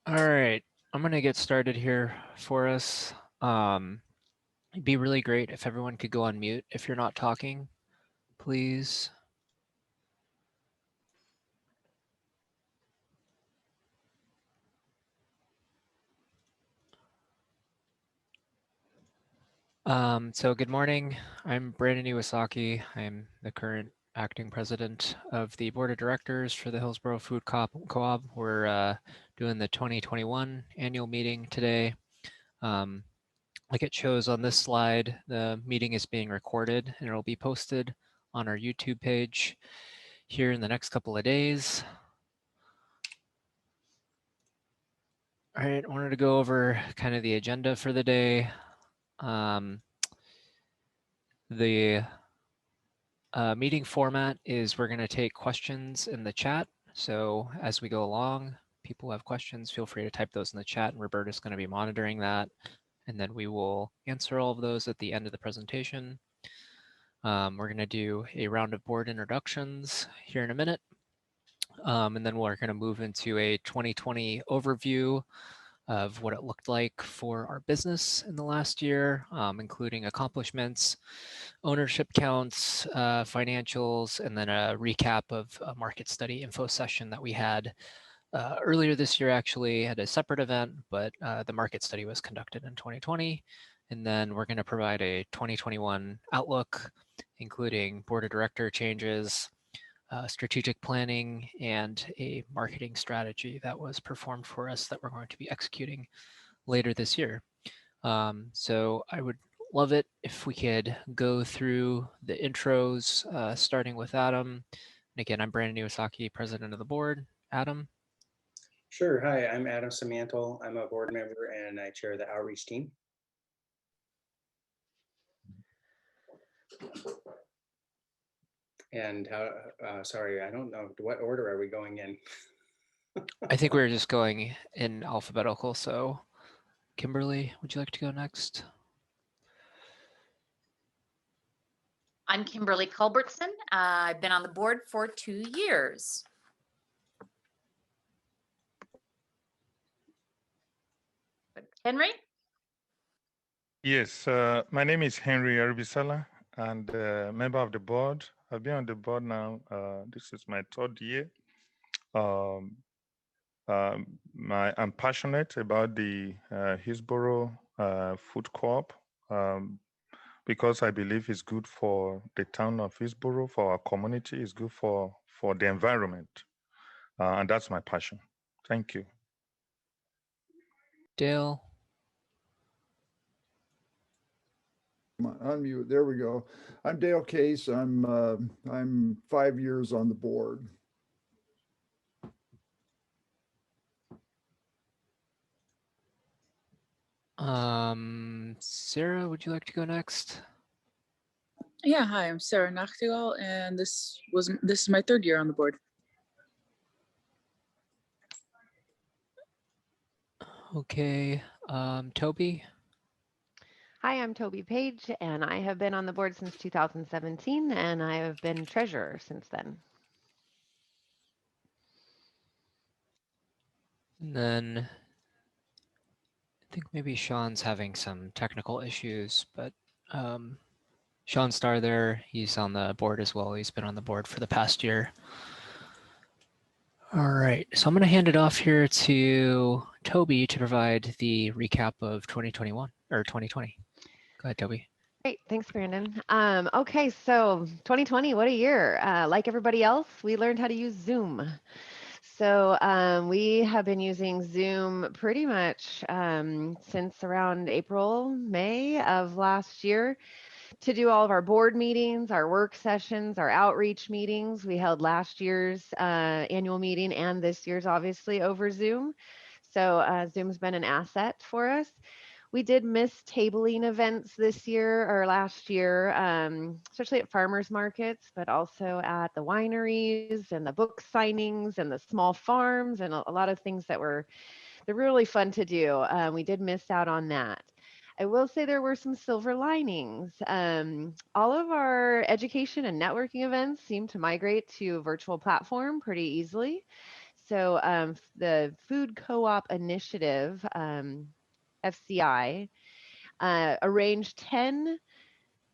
All right, I'm gonna get started here for us. It'd be really great if everyone could go on mute if you're not talking, please. So good morning. I'm Brandon Iwasaki. I'm the current acting president of the board of directors for the Hillsborough Food Co-op. We're doing the 2021 annual meeting today. Like it shows on this slide, the meeting is being recorded and it'll be posted on our YouTube page here in the next couple of days. All right, I wanted to go over kind of the agenda for the day. The meeting format is we're going to take questions in the chat. So as we go along, people have questions, feel free to type those in the chat and Roberta's going to be monitoring that. And then we will answer all of those at the end of the presentation. We're going to do a round of board introductions here in a minute. And then we're going to move into a 2020 overview of what it looked like for our business in the last year, including accomplishments, ownership counts, financials, and then a recap of a market study info session that we had earlier this year, actually at a separate event, but the market study was conducted in 2020. And then we're going to provide a 2021 outlook, including board of director changes, strategic planning, and a marketing strategy that was performed for us that we're going to be executing later this year. So I would love it if we could go through the intros, starting with Adam. And again, I'm Brandon Iwasaki, president of the board. Adam? Sure. Hi, I'm Adam Samantel. I'm a board member and I chair the outreach team. And sorry, I don't know, what order are we going in? I think we're just going in alphabetical. So Kimberly, would you like to go next? I'm Kimberly Culbertson. I've been on the board for 2 years. Henry? Yes, my name is Henry Arubisala and member of the board. I've been on the board now. This is my 3rd year. I'm passionate about the Hillsborough Food Co-op because I believe it's good for the town of Hillsborough, for our community, it's good for the environment. And that's my passion. Thank you. Dale? Unmute. There we go. I'm Dale Case. I'm 5 years on the board. Sarah, would you like to go next? Yeah, hi, I'm Sarah Nachtigal, and this is my 3rd year on the board. Okay, Toby? Hi, I'm Toby Page, and I have been on the board since 2017, and I have been treasurer since then. And then I think maybe Sean's having some technical issues, but Sean Starr there, he's on the board as well. He's been on the board for the past year. All right, so I'm going to hand it off here to Toby to provide the recap of 2021 or 2020. Go ahead, Toby. Great, thanks, Brandon. Okay, so 2020, what a year. Like everybody else, we learned how to use Zoom. So we have been using Zoom pretty much since around April, May of last year to do all of our board meetings, our work sessions, our outreach meetings. We held last year's annual meeting and this year's obviously over Zoom. So Zoom's been an asset for us. We did miss tabling events this year or last year, especially at farmers markets, but also at the wineries and the book signings and the small farms and a lot of things that they're really fun to do. We did miss out on that. I will say there were some silver linings. All of our education and networking events seem to migrate to a virtual platform pretty easily. So the Food Co-op Initiative, FCI, arranged 10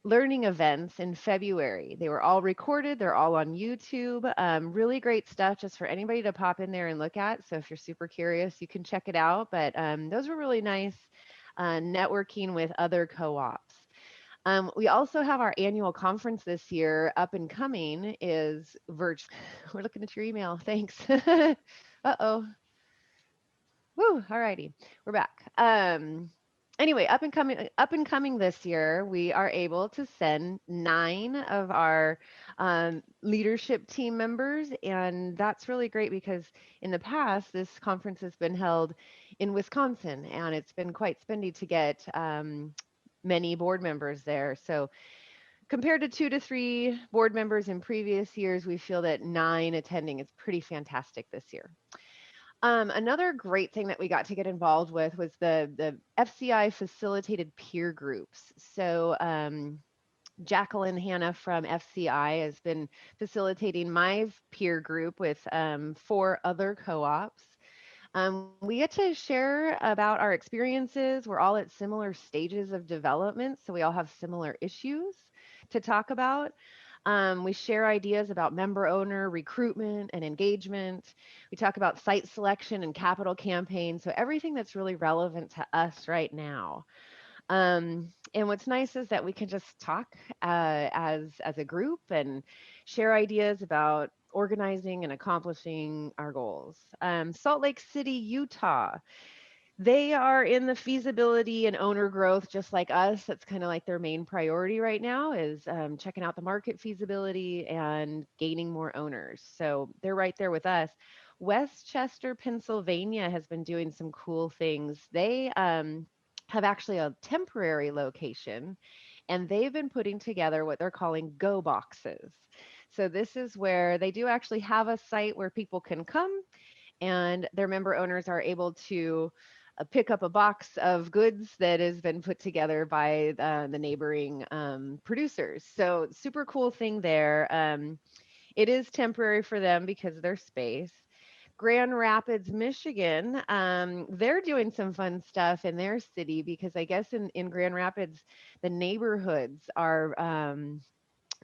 learning events in February. They were all recorded. They're all on YouTube. Really great stuff just for anybody to pop in there and look at. So if you're super curious, you can check it out. But those were really nice networking with other co-ops. We also have our annual conference this year up and coming is virtual. We're looking at your email. Thanks. Uh-oh. Woo, all righty. We're back. Anyway, up and coming this year, we are able to send 9 of our leadership team members, and that's really great because in the past, this conference has been held in Wisconsin, and it's been quite spendy to get many board members there. So compared to 2 to 3 board members in previous years, we feel that 9 attending is pretty fantastic this year. Another great thing that we got to get involved with was the FCI facilitated peer groups. So Jacqueline Hanna from FCI has been facilitating my peer group with 4 other co-ops. We get to share about our experiences. We're all at similar stages of development, so we all have similar issues to talk about. We share ideas about member owner recruitment and engagement. We talk about site selection and capital campaigns. So everything that's really relevant to us right now. And what's nice is that we can just talk as a group and share ideas about organizing and accomplishing our goals. Salt Lake City, Utah. They are in the feasibility and owner growth just like us. That's kind of like their main priority right now is checking out the market feasibility and gaining more owners. So they're right there with us. Westchester, Pennsylvania has been doing some cool things. They have actually a temporary location and they've been putting together what they're calling go boxes. So this is where they do actually have a site where people can come and their member owners are able to pick up a box of goods that has been put together by the neighboring producers. So super cool thing there. It is temporary for them because of their space. Grand Rapids, Michigan, they're doing some fun stuff in their city because I guess in Grand Rapids, the neighborhoods are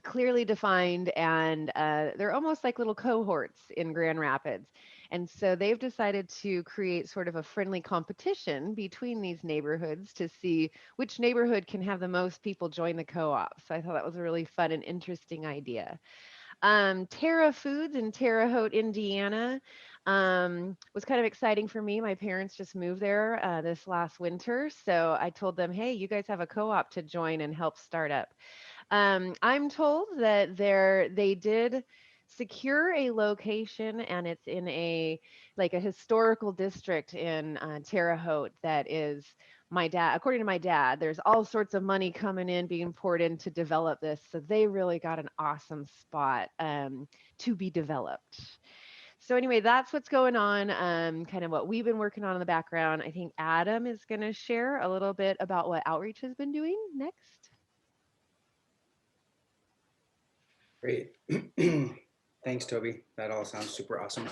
clearly defined and they're almost like little cohorts in Grand Rapids. And so they've decided to create sort of a friendly competition between these neighborhoods to see which neighborhood can have the most people join the co-op. So I thought that was a really fun and interesting idea. Terra Foods in Terre Haute, Indiana was kind of exciting for me. My parents just moved there this last winter. So I told them, hey, you guys have a co-op to join and help start up. I'm told that they did secure a location and it's in a historical district in Terre Haute that is according to my dad, there's all sorts of money coming in being poured in to develop this. So they really got an awesome spot to be developed. So anyway, that's what's going on, kind of what we've been working on in the background. I think Adam is going to share a little bit about what Outreach has been doing next. Great. Thanks, Toby. That all sounds super awesome.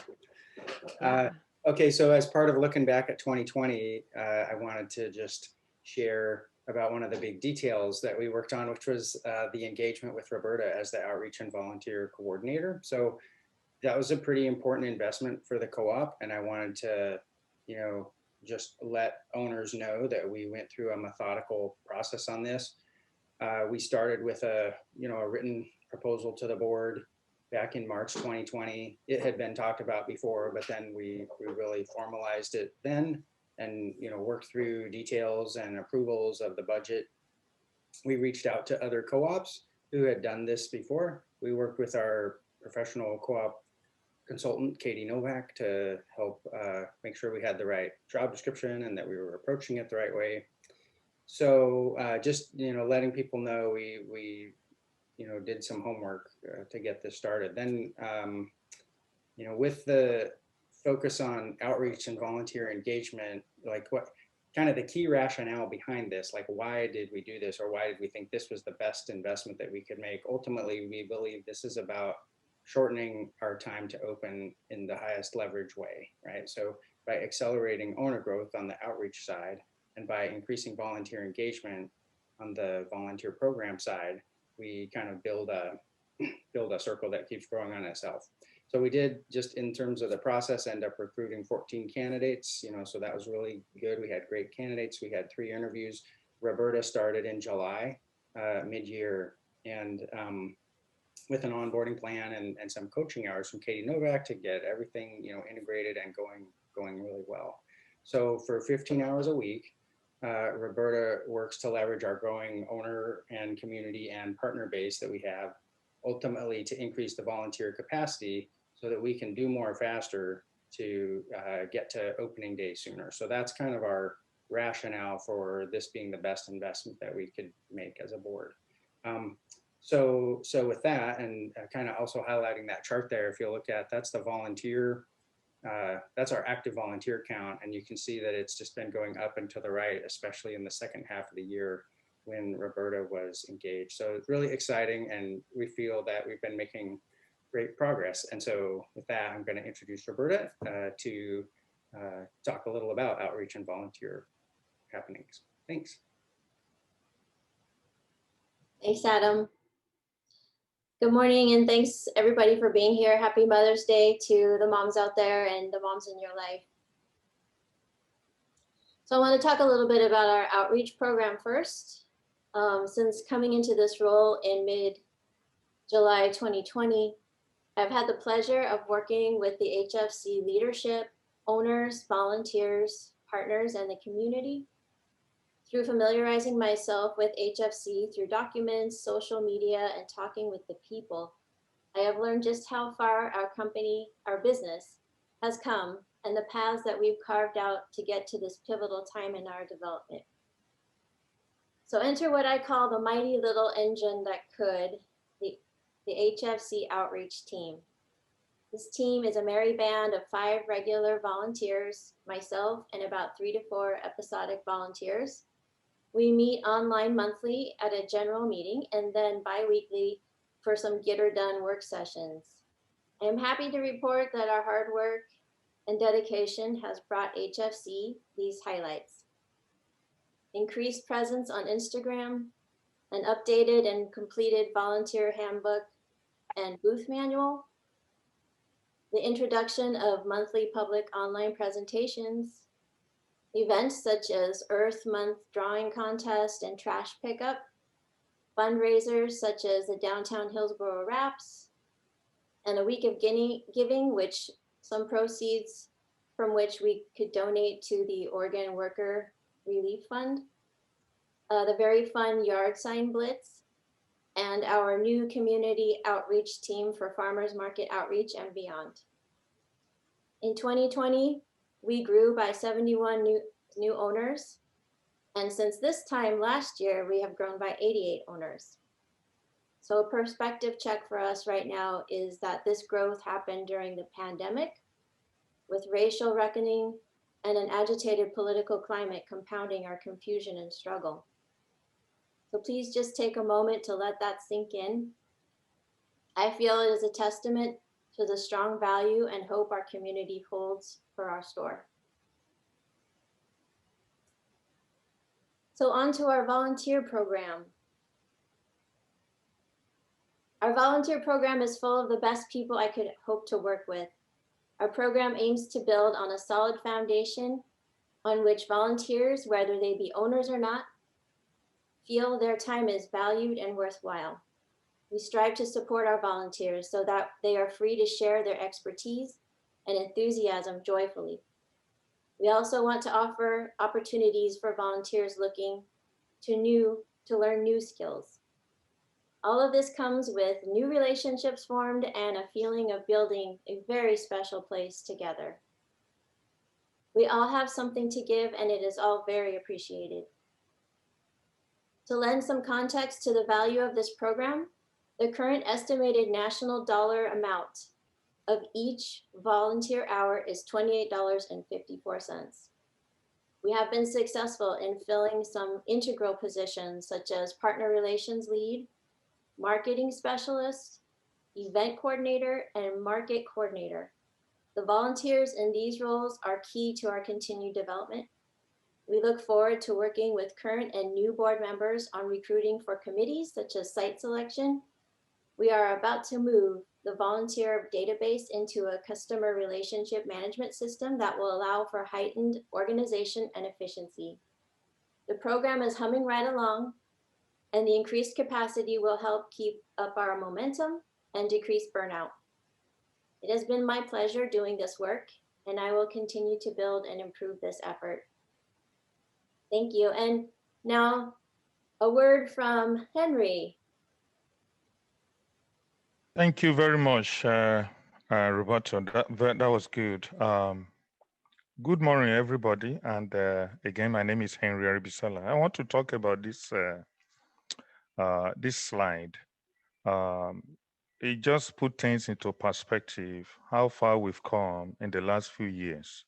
Yeah. Okay, so as part of looking back at 2020, I wanted to just share about one of the big details that we worked on, which was the engagement with Roberta as the outreach and volunteer coordinator. So that was a pretty important investment for the co-op, and I wanted to, just let owners know that we went through a methodical process on this. We started with a written proposal to the board back in March 2020. It had been talked about before, but then we really formalized it then and worked through details and approvals of the budget. We reached out to other co-ops who had done this before. We worked with our professional co-op consultant, Katie Novak, to help make sure we had the right job description and that we were approaching it the right way. So just letting people know we did some homework to get this started. Then with the focus on outreach and volunteer engagement, like what kind of the key rationale behind this, like why did we do this or why did we think this was the best investment that we could make? Ultimately, we believe this is about shortening our time to open in the highest leverage way, right? So by accelerating owner growth on the outreach side and by increasing volunteer engagement on the volunteer program side, we kind of build a circle that keeps growing on itself. So we did, just in terms of the process, end up recruiting 14 candidates, so that was really good. We had great candidates. We had 3 interviews. Roberta started in July, mid-year, and with an onboarding plan and some coaching hours from Katie Novak to get everything, integrated and going really well. So for 15 hours a week, Roberta works to leverage our growing owner and community and partner base that we have, ultimately to increase the volunteer capacity so that we can do more faster to get to opening day sooner. So that's kind of our rationale for this being the best investment that we could make as a board. So with that, and kind of also highlighting that chart there, if you look at, that's the volunteer, that's our active volunteer count. And you can see that it's just been going up and to the right, especially in the second half of the year when Roberta was engaged. So it's really exciting, and we feel that we've been making great progress. And so with that, I'm going to introduce Roberta to talk a little about outreach and volunteer happenings. Thanks. Thanks, Adam. Good morning, and thanks everybody for being here. Happy Mother's Day to the moms out there and the moms in your life. So I want to talk a little bit about our outreach program first. Since coming into this role in mid-July 2020, I've had the pleasure of working with the HFC leadership, owners, volunteers, partners, and the community. Through familiarizing myself with HFC through documents, social media, and talking with the people, I have learned just how far our company, our business, has come and the paths that we've carved out to get to this pivotal time in our development. So enter what I call the mighty little engine that could, the HFC outreach team. This team is a merry band of 5 regular volunteers, myself, and about 3 to 4 episodic volunteers. We meet online monthly at a general meeting and then bi-weekly for some get her done work sessions. I am happy to report that our hard work and dedication has brought HFC these highlights: increased presence on Instagram, an updated and completed volunteer handbook and booth manual, the introduction of monthly public online presentations, events such as Earth Month drawing contest and trash pickup, fundraisers such as the Downtown Hillsborough Wraps, and a week of giving, which some proceeds from which we could donate to the Oregon Worker Relief Fund, the very fun yard sign blitz, and our new community outreach team for farmers market outreach and beyond. In 2020, we grew by 71 new owners. And since this time last year, we have grown by 88 owners. So a perspective check for us right now is that this growth happened during the pandemic, with racial reckoning and an agitated political climate compounding our confusion and struggle. So please just take a moment to let that sink in. I feel it is a testament to the strong value and hope our community holds for our store. So on to our volunteer program. Our volunteer program is full of the best people I could hope to work with. Our program aims to build on a solid foundation on which volunteers, whether they be owners or not, feel their time is valued and worthwhile. We strive to support our volunteers so that they are free to share their expertise and enthusiasm joyfully. We also want to offer opportunities for volunteers looking to learn new skills. All of this comes with new relationships formed and a feeling of building a very special place together. We all have something to give, and it is all very appreciated. To lend some context to the value of this program, the current estimated national dollar amount of each volunteer hour is $28.54. We have been successful in filling some integral positions such as partner relations lead, marketing specialist, event coordinator, and market coordinator. The volunteers in these roles are key to our continued development. We look forward to working with current and new board members on recruiting for committees such as site selection. We are about to move the volunteer database into a customer relationship management system that will allow for heightened organization and efficiency. The program is humming right along, and the increased capacity will help keep up our momentum and decrease burnout. It has been my pleasure doing this work, and I will continue to build and improve this effort. Thank you. And now a word from Henry. Thank you very much, Roberto. That was good. Good morning, everybody. And again, my name is Henry Aribisala. I want to talk about this this slide. It just put things into perspective, how far we've come in the last few years.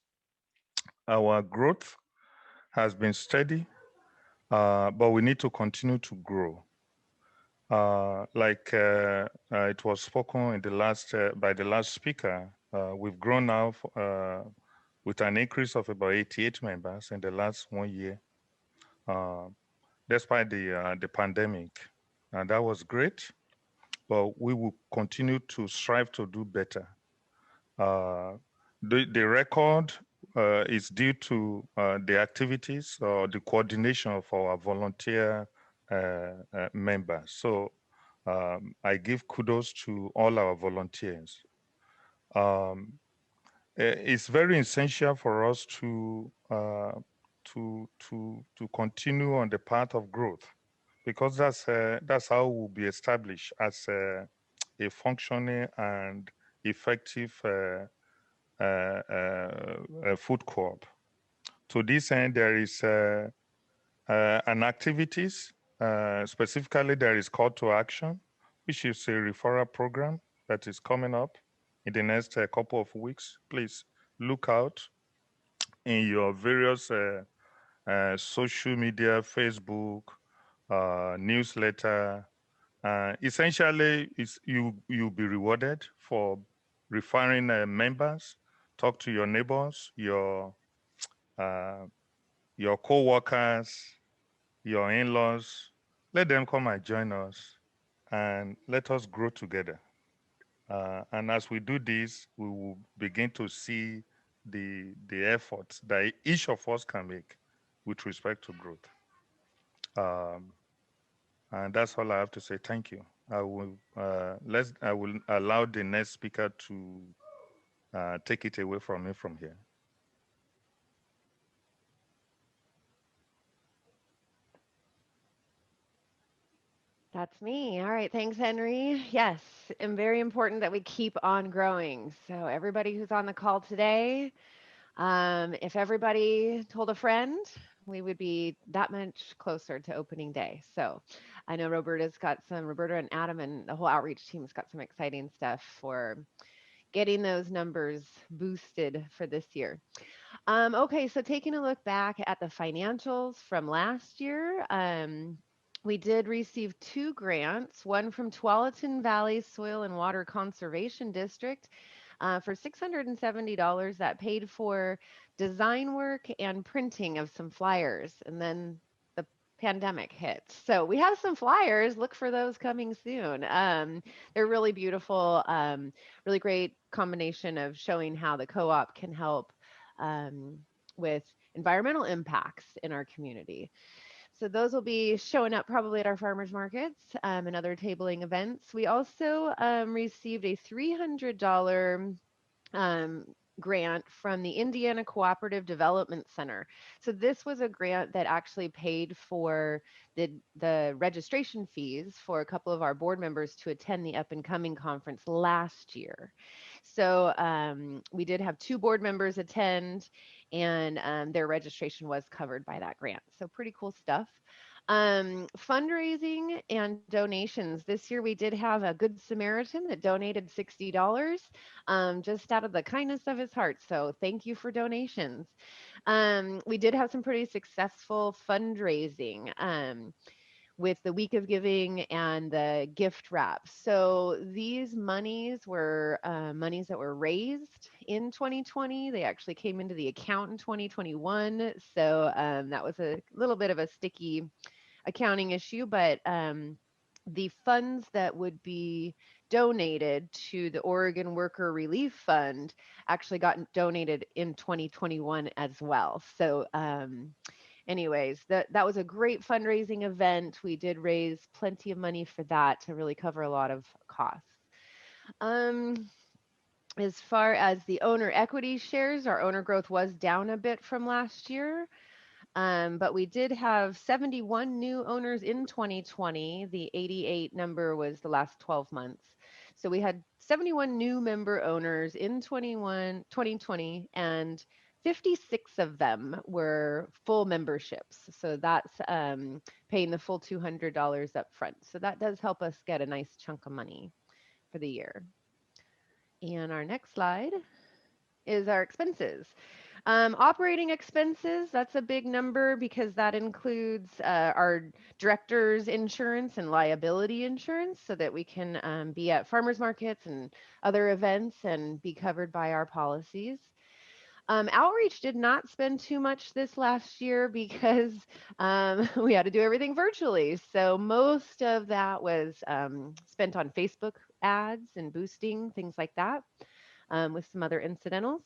Our growth has been steady, but we need to continue to grow. Like it was spoken in the last by the last speaker, we've grown now with an increase of about 88 members in the last 1 year, despite the pandemic, and that was great. But we will continue to strive to do better. The record is due to the activities or the coordination of our volunteer members. So I give kudos to all our volunteers. It's very essential for us to continue on the path of growth, because that's how we'll be established as a functioning and effective food co-op. To this end, there is an activities, specifically there is call to action, which is a referral program that is coming up in the next couple of weeks. Please look out in your various social media, Facebook, newsletter. Essentially, you'll be rewarded for referring members. Talk to your neighbors, your co-workers, your in-laws. Let them come and join us, and let us grow together. And as we do this, we will begin to see the efforts that each of us can make with respect to growth. And that's all I have to say. Thank you. I will allow the next speaker to take it away from me from here. That's me. All right. Thanks, Henry. Yes, and very important that we keep on growing. So everybody who's on the call today, if everybody told a friend, we would be that much closer to opening day. So I know Roberta and Adam and the whole outreach team's got some exciting stuff for getting those numbers boosted for this year. Okay, so taking a look back at the financials from last year, we did receive 2 grants, one from Tualatin Valley Soil and Water Conservation District for $670 that paid for design work and printing of some flyers. And then the pandemic hit. So we have some flyers. Look for those coming soon. They're really beautiful, really great combination of showing how the co-op can help with environmental impacts in our community. So those will be showing up probably at our farmers markets and other tabling events. We also received a $300 grant from the Indiana Cooperative Development Center. So this was a grant that actually paid for the registration fees for a couple of our board members to attend the Up and Coming conference last year. So we did have 2 board members attend, and their registration was covered by that grant. So pretty cool stuff. Fundraising and donations. This year we did have a Good Samaritan that donated $60 just out of the kindness of his heart. So thank you for donations. We did have some pretty successful fundraising. with the week of giving and the gift wrap. So these monies were monies that were raised in 2020. They actually came into the account in 2021. So that was a little bit of a sticky accounting issue, but the funds that would be donated to the Oregon Worker Relief Fund actually got donated in 2021 as well. So anyways, that was a great fundraising event. We did raise plenty of money for that to really cover a lot of costs. As far as the owner equity shares, our owner growth was down a bit from last year. But we did have 71 new owners in 2020. The 88 number was the last 12 months. So we had 71 new member owners in 2020, and 56 of them were full memberships. So that's paying the full $200 up front. So that does help us get a nice chunk of money for the year. And our next slide is our expenses. Operating expenses, that's a big number because that includes our director's insurance and liability insurance so that we can be at farmers markets and other events and be covered by our policies. Outreach did not spend too much this last year because we had to do everything virtually. So most of that was spent on Facebook ads and boosting, things like that, with some other incidentals.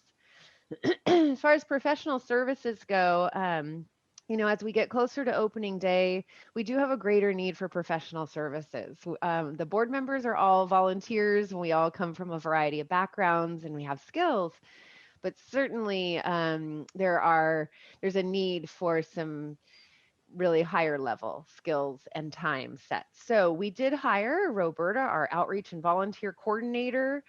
As far as professional services go, as we get closer to opening day, we do have a greater need for professional services. The board members are all volunteers, and we all come from a variety of backgrounds, and we have skills. But certainly, there's a need for some really higher level skills and time sets. So we did hire Roberta, our outreach and volunteer coordinator.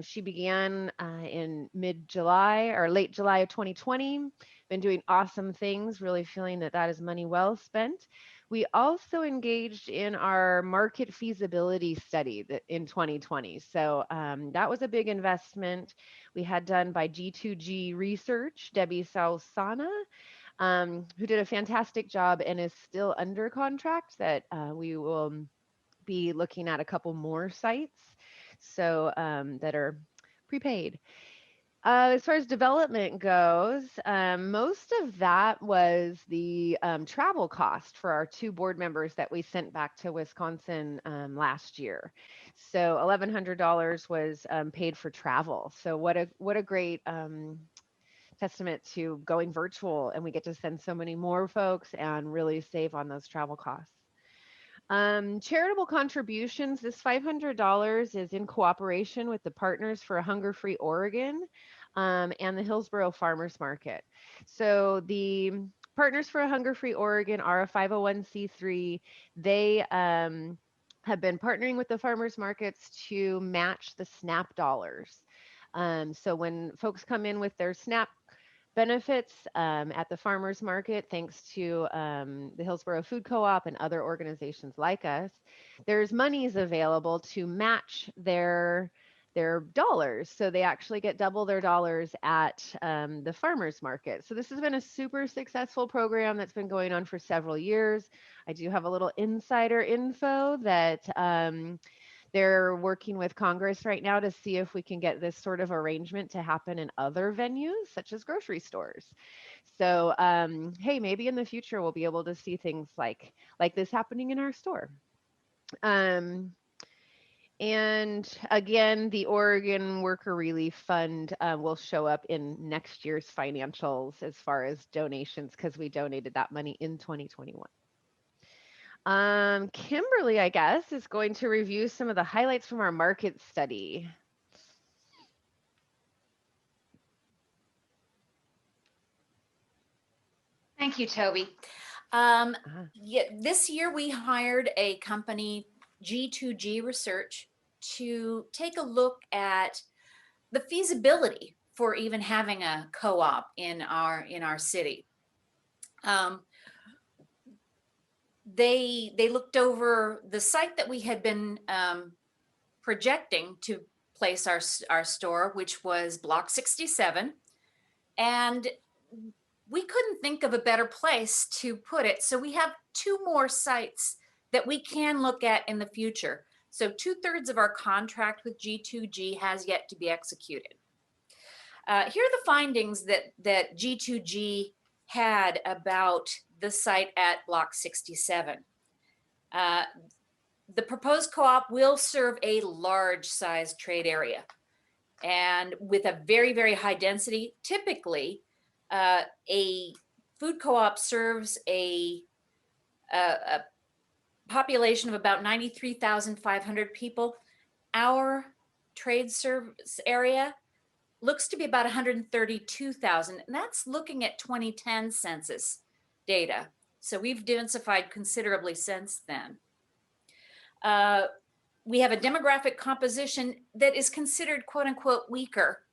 She began in mid-July or late July of 2020, been doing awesome things, really feeling that is money well spent. We also engaged in our market feasibility study in 2020. So that was a big investment we had done by G2G Research, Debbie Sausana, who did a fantastic job and is still under contract that we will be looking at a couple more sites so that are prepaid. As far as development goes, most of that was the travel cost for our 2 board members that we sent back to Wisconsin last year. So $1,100 was paid for travel. So what a great testament to going virtual, and we get to send so many more folks and really save on those travel costs. Charitable contributions, this $500 is in cooperation with the Partners for a Hunger-Free Oregon and the Hillsborough Farmers Market. So the Partners for a Hunger-Free Oregon are a 501c3. They have been partnering with the farmers markets to match the SNAP dollars. So when folks come in with their SNAP benefits at the farmers market, thanks to the Hillsborough Food Co-op and other organizations like us, there's monies available to match their dollars. So they actually get double their dollars at the farmers market. So this has been a super successful program that's been going on for several years. I do have a little insider info that they're working with Congress right now to see if we can get this sort of arrangement to happen in other venues, such as grocery stores. So, hey, maybe in the future we'll be able to see things like this happening in our store. And again, the Oregon Worker Relief Fund will show up in next year's financials as far as donations, because we donated that money in 2021. Kimberly, I guess, is going to review some of the highlights from our market study. Thank you, Toby. This year we hired a company, G2G Research, to take a look at the feasibility for even having a co-op in our city. They looked over the site that we had been projecting to place our store, which was Block 67, and we couldn't think of a better place to put it. So we have 2 more sites that we can look at in the future. So 2/3 of our contract with G2G has yet to be executed. Here are the findings that G2G had about the site at Block 67. The proposed co-op will serve a large size trade area and with a very, very high density. Typically, a food co-op serves a population of about 93,500 people. Our trade service area looks to be about 132,000, and that's looking at 2010 census data. So we've densified considerably since then. We have a demographic composition that is considered quote unquote weaker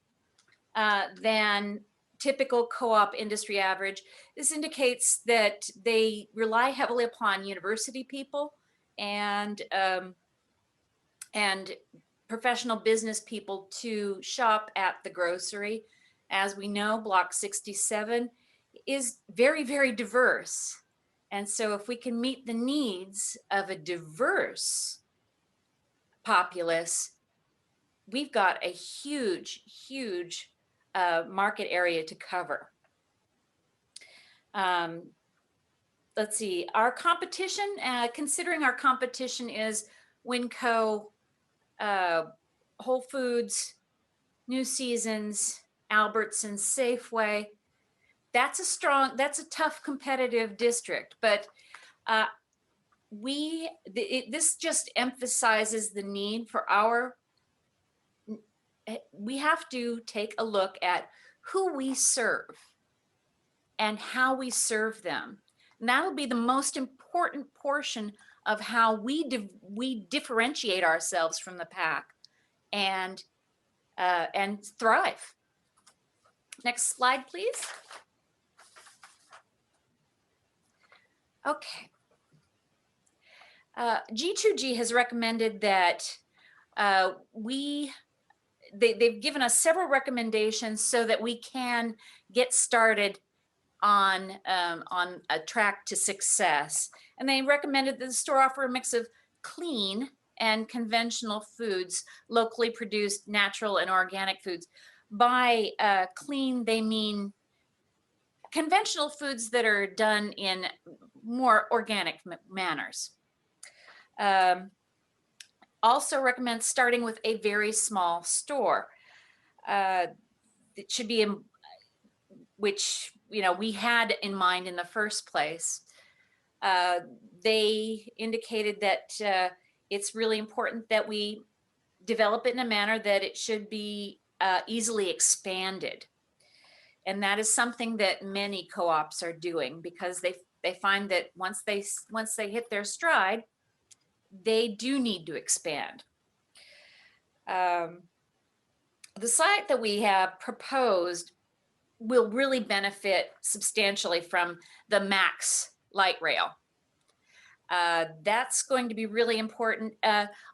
than typical co-op industry average. This indicates that they rely heavily upon university people and professional business people to shop at the grocery. As we know, Block 67 is very, very diverse. And so if we can meet the needs of a diverse populace, we've got a huge, huge market area to cover. Let's see, our competition, considering our competition is Winco, Whole Foods, New Seasons, Albertsons, Safeway. That's a tough competitive district, but this just emphasizes the need for we have to take a look at who we serve and how we serve them. And that'll be the most important portion of how we differentiate ourselves from the pack and thrive. Next slide, please. Okay. G2G has recommended that they've given us several recommendations so that we can get started on a track to success. And they recommended that the store offer a mix of clean and conventional foods, locally produced natural and organic foods. By clean, they mean conventional foods that are done in more organic manners. Also recommend starting with a very small store. It should be in which we had in mind in the first place. They indicated that it's really important that we develop it in a manner that it should be easily expanded. And that is something that many co-ops are doing because they find that once they hit their stride, they do need to expand. The site that we have proposed will really benefit substantially from the MAX light rail. That's going to be really important.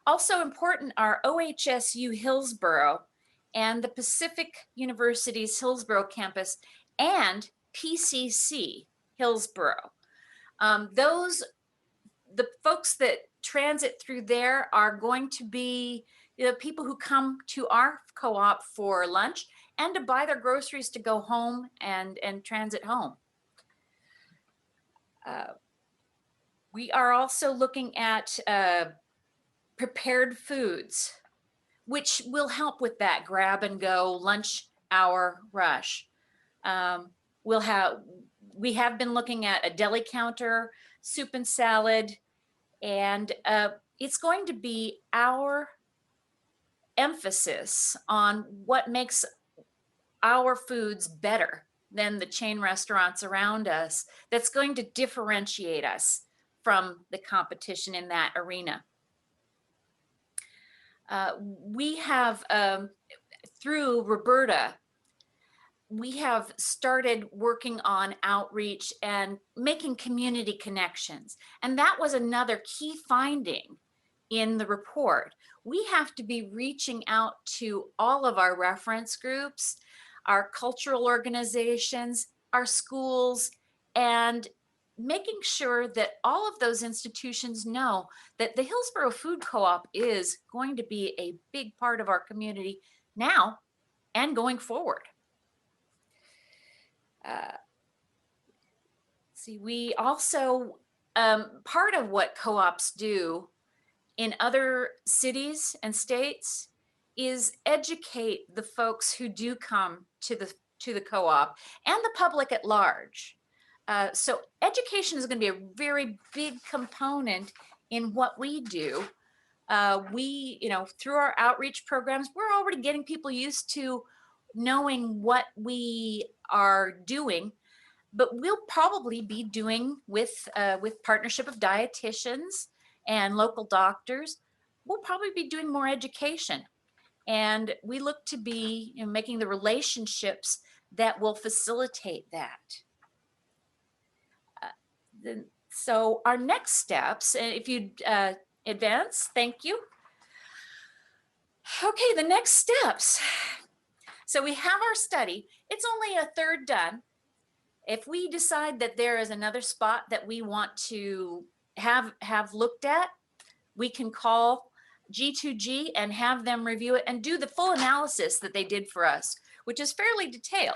Also important are OHSU Hillsborough and the Pacific University's Hillsborough campus and PCC Hillsborough. The folks that transit through there are going to be people who come to our co-op for lunch and to buy their groceries to go home and transit home. We are also looking at prepared foods, which will help with that grab and go lunch hour rush. We have been looking at a deli counter, soup and salad, and it's going to be our emphasis on what makes our foods better than the chain restaurants around us that's going to differentiate us from the competition in that arena. We have, through Roberta, we have started working on outreach and making community connections. And that was another key finding in the report. We have to be reaching out to all of our reference groups, our cultural organizations, our schools, and making sure that all of those institutions know that the Hillsborough Food Co-op is going to be a big part of our community now and going forward. See, we also, part of what co-ops do in other cities and states is educate the folks who do come to the co-op and the public at large. So education is going to be a very big component in what we do. We, through our outreach programs, we're already getting people used to knowing what we are doing, but we'll probably be doing with partnership of dietitians and local doctors, we'll probably be doing more education. And we look to be making the relationships that will facilitate that. So our next steps, and if you advance, thank you. Okay, the next steps. So we have our study. It's only a third done. If we decide that there is another spot that we want to have looked at, we can call G2G and have them review it and do the full analysis that they did for us, which is fairly detailed.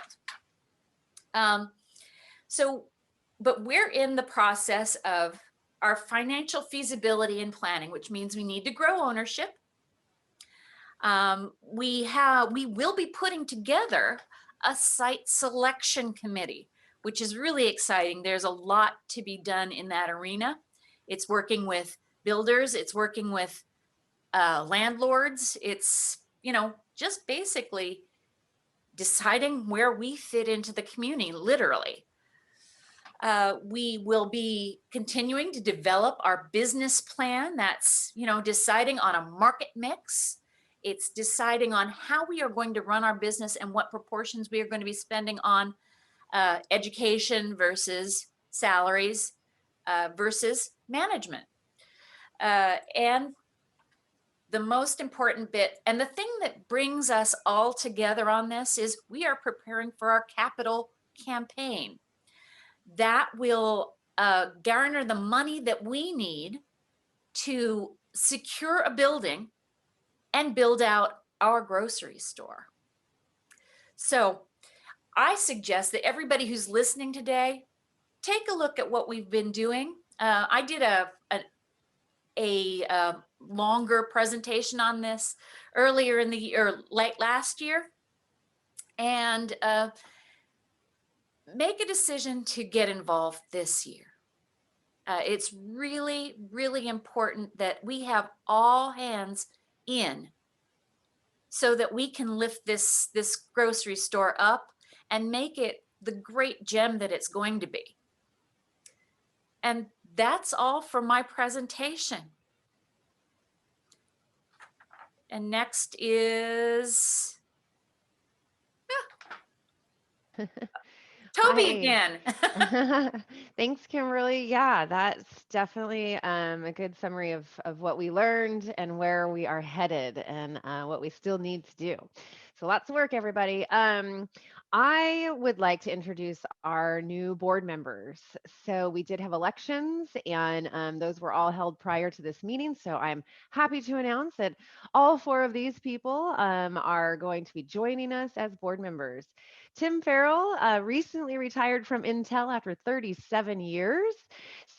But we're in the process of our financial feasibility and planning, which means we need to grow ownership. We will be putting together a site selection committee, which is really exciting. There's a lot to be done in that arena. It's working with builders, it's working with landlords. It's, just basically deciding where we fit into the community, literally. We will be continuing to develop our business plan. That's, deciding on a market mix. It's deciding on how we are going to run our business and what proportions we are going to be spending on education versus salaries versus management. And the most important bit, and the thing that brings us all together on this, is we are preparing for our capital campaign. That will garner the money that we need to secure a building and build out our grocery store. So I suggest that everybody who's listening today, take a look at what we've been doing. I did a longer presentation on this earlier in the year, late last year, and make a decision to get involved this year. It's really, really important that we have all hands in so that we can lift this grocery store up and make it the great gem that it's going to be. And that's all for my presentation. And next is Toby Hi. again. Thanks, Kimberly. Yeah, that's definitely a good summary of what we learned and where we are headed and what we still need to do. So lots of work, everybody. I would like to introduce our new board members. So we did have elections, and those were all held prior to this meeting. So I'm happy to announce that all 4 of these people are going to be joining us as board members. Tim Farrell recently retired from Intel after 37 years.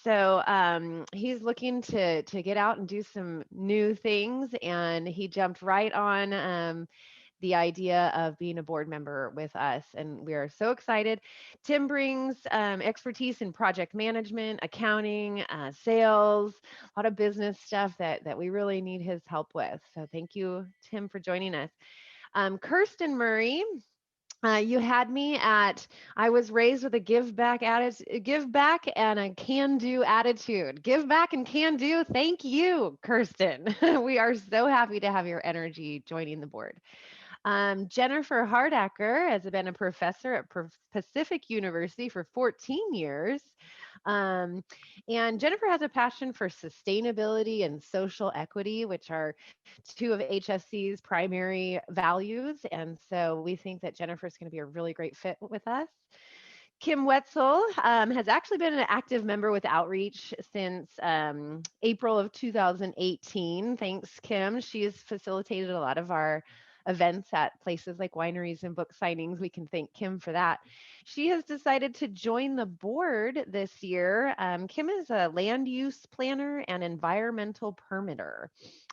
So he's looking to get out and do some new things, and he jumped right on the idea of being a board member with us, and we are so excited. Tim brings expertise in project management, accounting, sales, a lot of business stuff that we really need his help with. So thank you, Tim, for joining us. Kirsten Murray. You had me at, I was raised with a give back and a can do attitude. Give back and can do. Thank you, Kirsten. We are so happy to have your energy joining the board. Jennifer Hardacker has been a professor at Pacific University for 14 years. And Jennifer has a passion for sustainability and social equity, which are 2 of HFC's primary values. And so we think that Jennifer is going to be a really great fit with us. Kim Wetzel has actually been an active member with Outreach since April of 2018. Thanks, Kim. She has facilitated a lot of our events at places like wineries and book signings. We can thank Kim for that. She has decided to join the board this year. Kim is a land use planner and environmental permitter.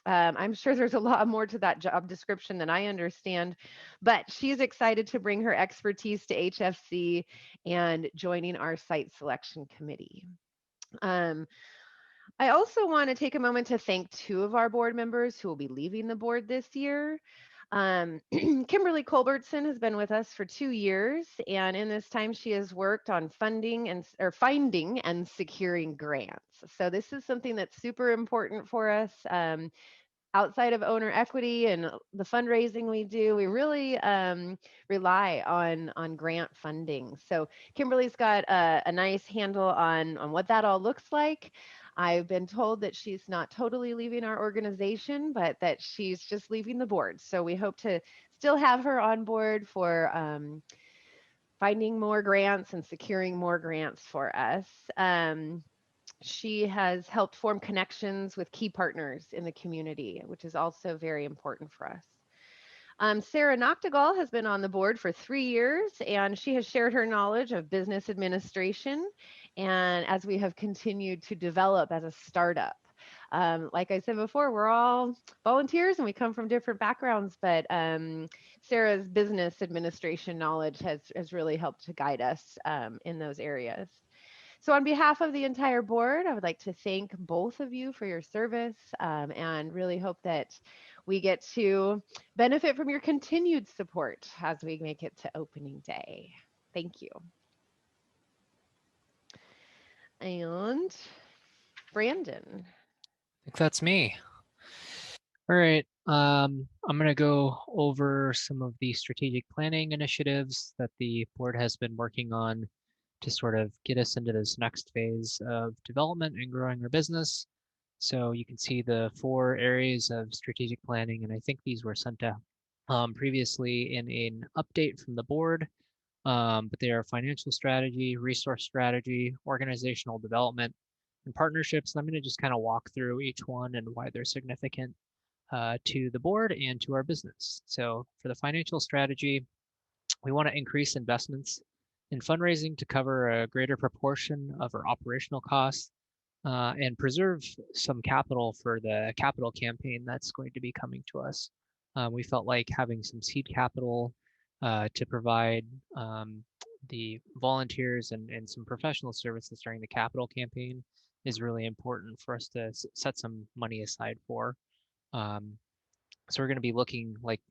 I'm sure there's a lot more to that job description than I understand, but she's excited to bring her expertise to HFC and joining our site selection committee. I also want to take a moment to thank two of our board members who will be leaving the board this year. Kimberly Colbertson has been with us for 2 years, and in this time she has worked on finding and securing grants. So this is something that's super important for us. Outside of owner equity and the fundraising we do, we really rely on grant funding. So Kimberly's got a nice handle on what that all looks like. I've been told that she's not totally leaving our organization, but that she's just leaving the board. So we hope to still have her on board for finding more grants and securing more grants for us. She has helped form connections with key partners in the community, which is also very important for us. Sarah Noctegal has been on the board for 3 years, and she has shared her knowledge of business administration, and as we have continued to develop as a startup. Like I said before, we're all volunteers and we come from different backgrounds, but Sarah's business administration knowledge has really helped to guide us in those areas. So on behalf of the entire board, I would like to thank both of you for your service and really hope that we get to benefit from your continued support as we make it to opening day. Thank you. And Brandon. I think that's me. All right. I'm going to go over some of the strategic planning initiatives that the board has been working on to sort of get us into this next phase of development and growing our business. So you can see the 4 areas of strategic planning, and I think these were sent out previously in an update from the board, but they are financial strategy, resource strategy, organizational development, and partnerships. And I'm going to just kind of walk through each one and why they're significant to the board and to our business. So for the financial strategy, we want to increase investments in fundraising to cover a greater proportion of our operational costs and preserve some capital for the capital campaign that's going to be coming to us. We felt like having some seed capital to provide the volunteers and some professional services during the capital campaign is really important for us to set some money aside for. So we're going to be looking, like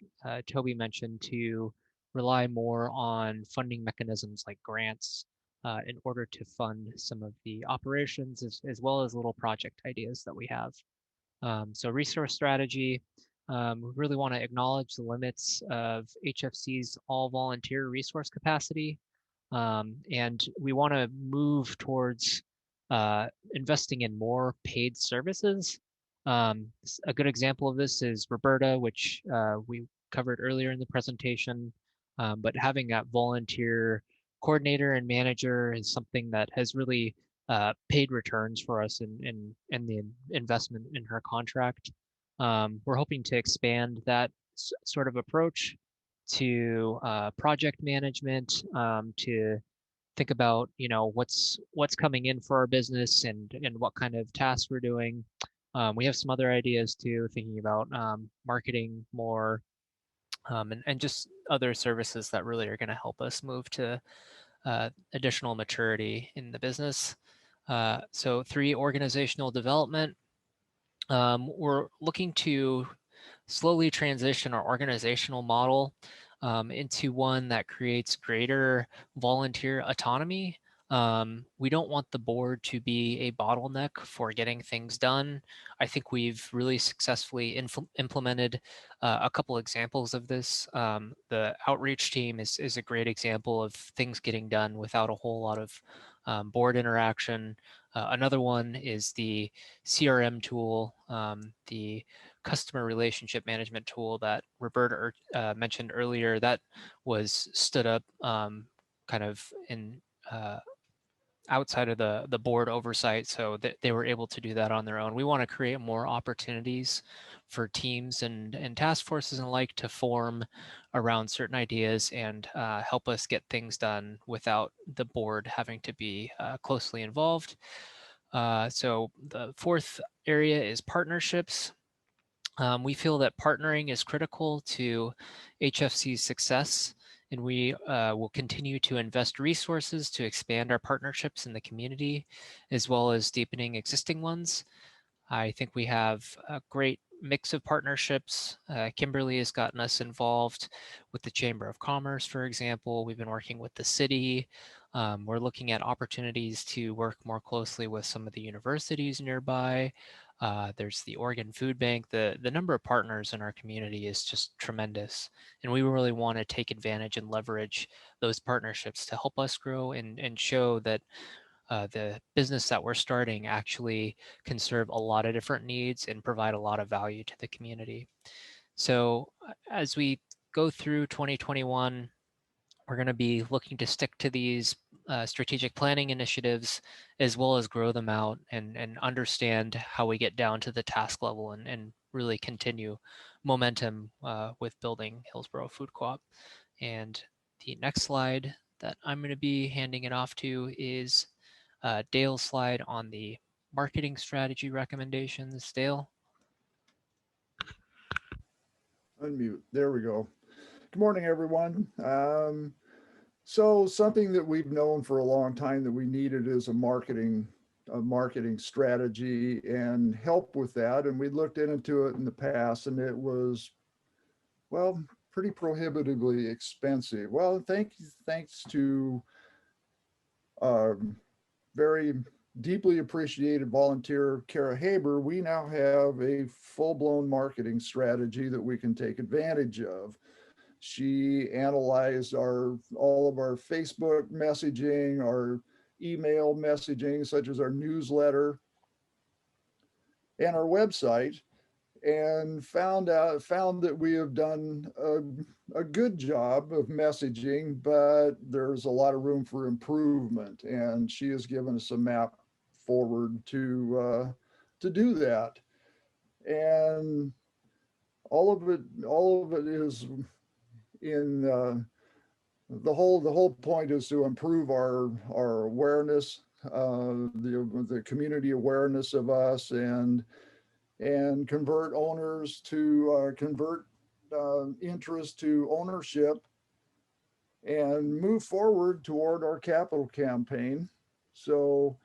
Toby mentioned, to rely more on funding mechanisms like grants in order to fund some of the operations as well as little project ideas that we have. So resource strategy, we really want to acknowledge the limits of HFC's all volunteer resource capacity. And we want to move towards investing in more paid services. A good example of this is Roberta, which we covered earlier in the presentation, but having that volunteer coordinator and manager is something that has really paid returns for us in the investment in her contract. We're hoping to expand that sort of approach to project management, to think about, you know, what's coming in for our business and what kind of tasks we're doing. We have some other ideas too, thinking about marketing more and just other services that really are going to help us move to additional maturity in the business. So 3, organizational development. We're looking to slowly transition our organizational model into one that creates greater volunteer autonomy. We don't want the board to be a bottleneck for getting things done. I think we've really successfully implemented a couple examples of this. The outreach team is a great example of things getting done without a whole lot of board interaction. Another one is the CRM tool, the customer relationship management tool that Roberta mentioned earlier. That was stood up kind of in outside of the board oversight, so that they were able to do that on their own. We want to create more opportunities for teams and task forces and like to form around certain ideas and help us get things done without the board having to be closely involved. So the fourth area is partnerships. We feel that partnering is critical to HFC's success, and we will continue to invest resources to expand our partnerships in the community, as well as deepening existing ones. I think we have a great mix of partnerships. Kimberly has gotten us involved with the Chamber of Commerce, for example. We've been working with the city. We're looking at opportunities to work more closely with some of the universities nearby. There's the Oregon Food Bank. The number of partners in our community is just tremendous. And we really want to take advantage and leverage those partnerships to help us grow and show that the business that we're starting actually can serve a lot of different needs and provide a lot of value to the community. So as we go through 2021, we're going to be looking to stick to these strategic planning initiatives, as well as grow them out and understand how we get down to the task level and really continue momentum with building Hillsborough Food Co-op. And the next slide that I'm going to be handing it off to is Dale's slide on the marketing strategy recommendations. Dale? Unmute. There we go. Good morning, everyone. So something that we've known for a long time that we needed is a marketing strategy and help with that. And we looked into it in the past, and it was, well, pretty prohibitively expensive. Well, thanks to very deeply appreciated volunteer Kara Haber, we now have a full-blown marketing strategy that we can take advantage of. She analyzed all of our Facebook messaging, our email messaging, such as our newsletter and our website, and found that we have done a good job of messaging, but there's a lot of room for improvement. And she has given us a map forward to do that. And all of it is in the whole point is to improve our awareness, the community awareness of us, and convert owners to convert interest to ownership, and move forward toward our capital campaign. So,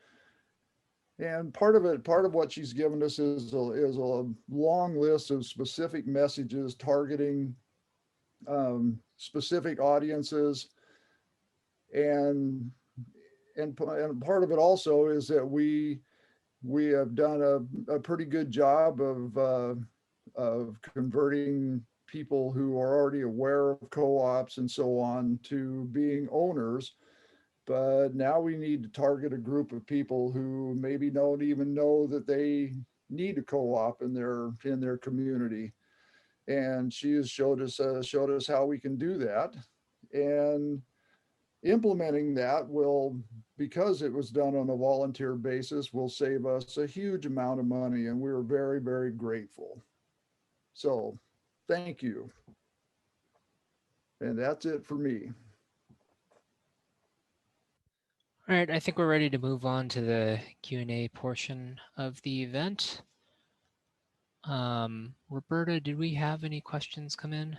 and part of what she's given us is a long list of specific messages targeting specific audiences, and part of it also is that we have done a pretty good job of converting people who are already aware of co-ops and so on to being owners. But now we need to target a group of people who maybe don't even know that they need a co-op in their community. And she has showed us how we can do that. And implementing that will, because it was done on a volunteer basis, will save us a huge amount of money, and we're very, very grateful. So thank you. And that's it for me. All right, I think we're ready to move on to the Q&A portion of the event. Roberta, did we have any questions come in?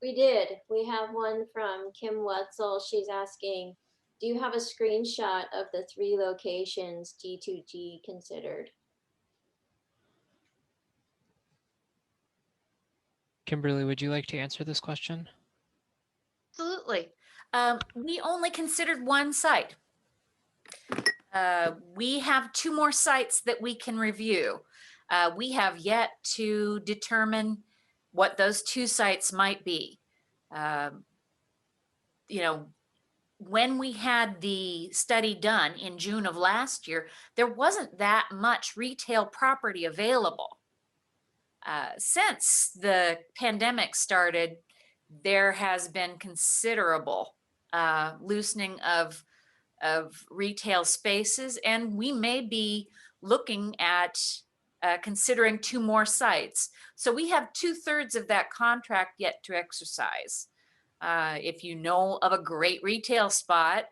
We did. We have one from Kim Wetzel. She's asking, do you have a screenshot of the 3 locations G2G considered? Kimberly, would you like to answer this question? Absolutely. We only considered one site. We have 2 more sites that we can review. We have yet to determine what those 2 sites might be. You know, when we had the study done in June of last year, there wasn't that much retail property available. Since the pandemic started, there has been considerable loosening of of retail spaces, and we may be looking at considering 2 more sites. So we have 2/3 of that contract yet to exercise. If you know of a great retail spot,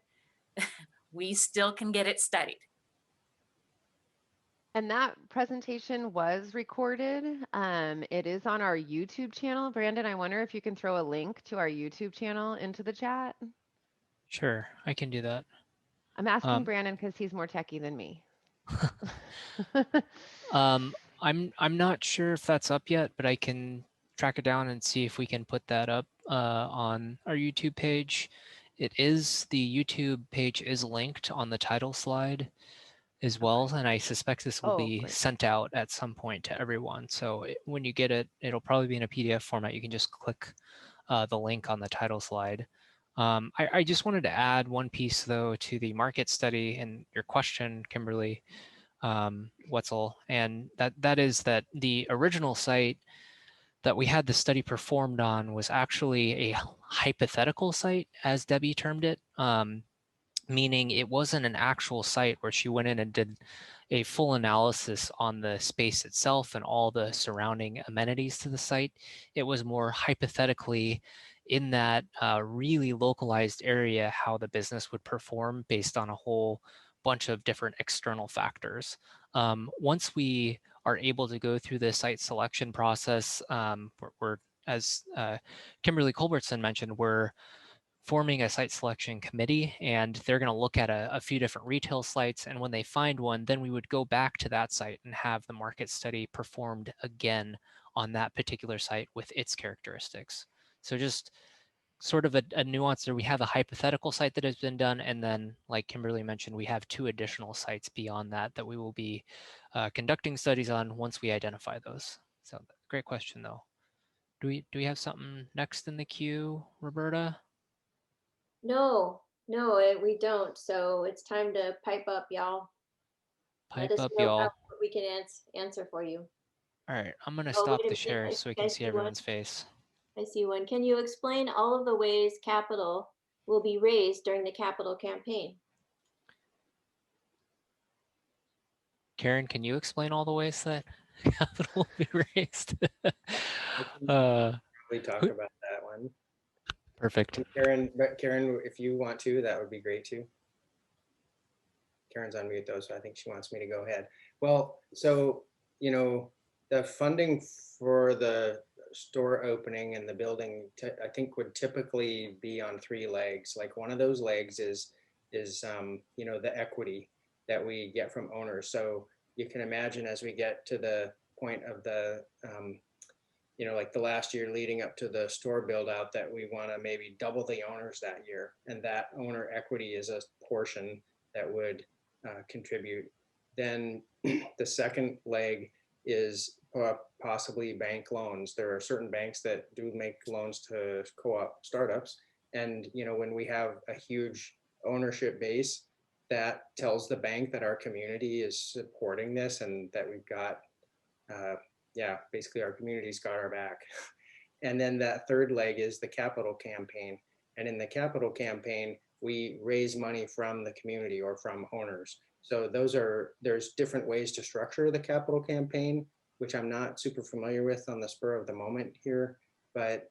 we still can get it studied. And that presentation was recorded. It is on our YouTube channel. Brandon, I wonder if you can throw a link to our YouTube channel into the chat. Sure, I can do that. I'm asking Brandon because he's more techie than me. I'm not sure if that's up yet, but I can track it down and see if we can put that up on our YouTube page. The YouTube page is linked on the title slide as well, and I suspect this will be great. sent out at some point to everyone. So when you get it, it'll probably be in a PDF format. You can just click the link on the title slide. I just wanted to add one piece though to the market study and your question, Kimberly Wetzel, and that is that the original site that we had the study performed on was actually a hypothetical site, as Debbie termed it, meaning it wasn't an actual site where she went in and did a full analysis on the space itself and all the surrounding amenities to the site. It was more hypothetically in that really localized area how the business would perform based on a whole bunch of different external factors. Once we are able to go through the site selection process, we're as Kimberly Culbertson mentioned, we're forming a site selection committee, and they're going to look at a few different retail sites. And when they find one, then we would go back to that site and have the market study performed again on that particular site with its characteristics. So just sort of a nuance there. We have a hypothetical site that has been done, and then, like Kimberly mentioned, we have 2 additional sites beyond that that we will be conducting studies on once we identify those. So great question, though. Do we have something next in the queue, Roberta? No, we don't. So it's time to pipe up, y'all. Let Pipe us up, know y'all. what we can answer for you. All right, I'm going to Oh, stop wait a the minute. share so we I can see see one. everyone's face. I see one. Can you explain all of the ways capital will be raised during the capital campaign? Karen, can you explain all the ways that capital will be raised? We talk about that one. Perfect. Karen, if you want to, that would be great too. Karen's on mute though, so I think she wants me to go ahead. Well, so, you know, the funding for the store opening and the building, I think would typically be on 3 legs. Like one of those legs is you know, the equity that we get from owners. So you can imagine as we get to the point of the, you know, like the last year leading up to the store build out, that we want to maybe double the owners that year. And that owner equity is a portion that would contribute. Then the second leg is possibly bank loans. There are certain banks that do make loans to co-op startups. And, you know, when we have a huge ownership base, that tells the bank that our community is supporting this and that we've got, yeah, basically our community's got our back. And then that third leg is the capital campaign. And in the capital campaign, we raise money from the community or from owners. So there's different ways to structure the capital campaign, which I'm not super familiar with on the spur of the moment here, but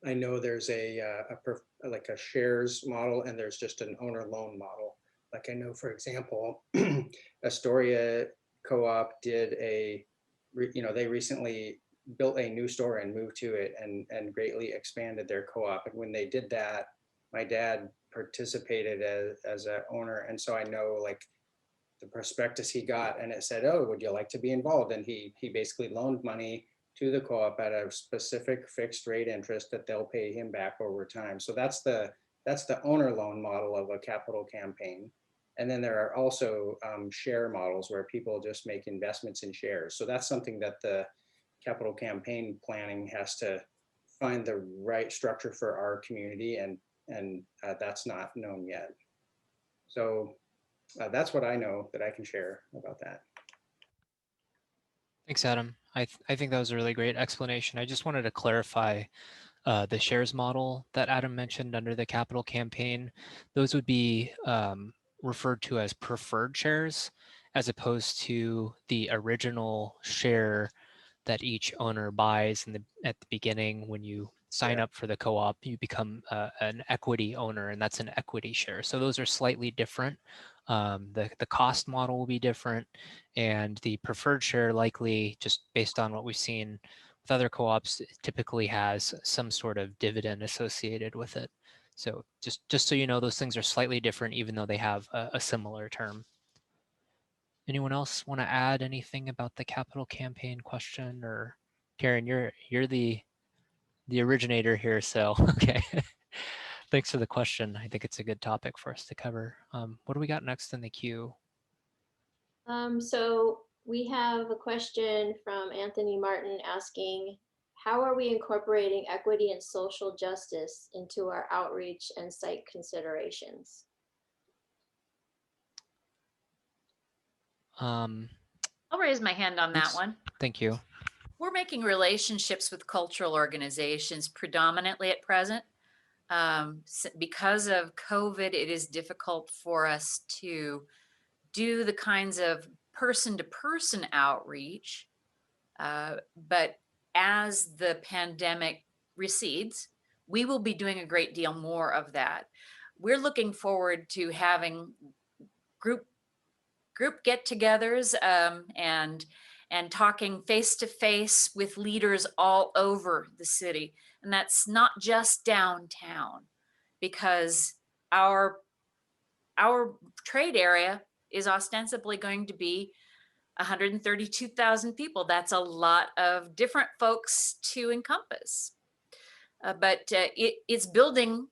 I know there's like a shares model, and there's just an owner loan model. Like I know, for example, Astoria Co-op did you know, they recently built a new store and moved to it and greatly expanded their co-op. And when they did that, my dad participated as an owner. And so I know like the prospectus he got, and it said, oh, would you like to be involved? And he basically loaned money to the co-op at a specific fixed rate interest that they'll pay him back over time. So that's the owner loan model of a capital campaign. And then there are also share models where people just make investments in shares. So that's something that the capital campaign planning has to find the right structure for our community, and that's not known yet. So that's what I know that I can share about that. Thanks, Adam. I think that was a really great explanation. I just wanted to clarify the shares model that Adam mentioned under the capital campaign, those would be referred to as preferred shares, as opposed to the original share that each owner buys at the beginning. When you sign up for the co-op, you become an equity owner, and that's an equity share. So those are slightly different. The cost model will be different, and the preferred share likely, just based on what we've seen with other co-ops, typically has some sort of dividend associated with it. So just so you know, those things are slightly different, even though they have a similar term. Anyone else want to add anything about the capital campaign question? Or Karen, you're the originator here, so okay. Thanks for the question. I think it's a good topic for us to cover. What do we got next in the queue? So we have a question from Anthony Martin asking, how are we incorporating equity and social justice into our outreach and site considerations? I'll raise my hand on that one. Thank you. We're making relationships with cultural organizations predominantly at present. Because of COVID, it is difficult for us to do the kinds of person-to-person outreach. But as the pandemic recedes, we will be doing a great deal more of that. We're looking forward to having group get-togethers and talking face-to-face with leaders all over the city. And that's not just downtown, because our trade area is ostensibly going to be 132,000 people. That's a lot of different folks to encompass. But it's building,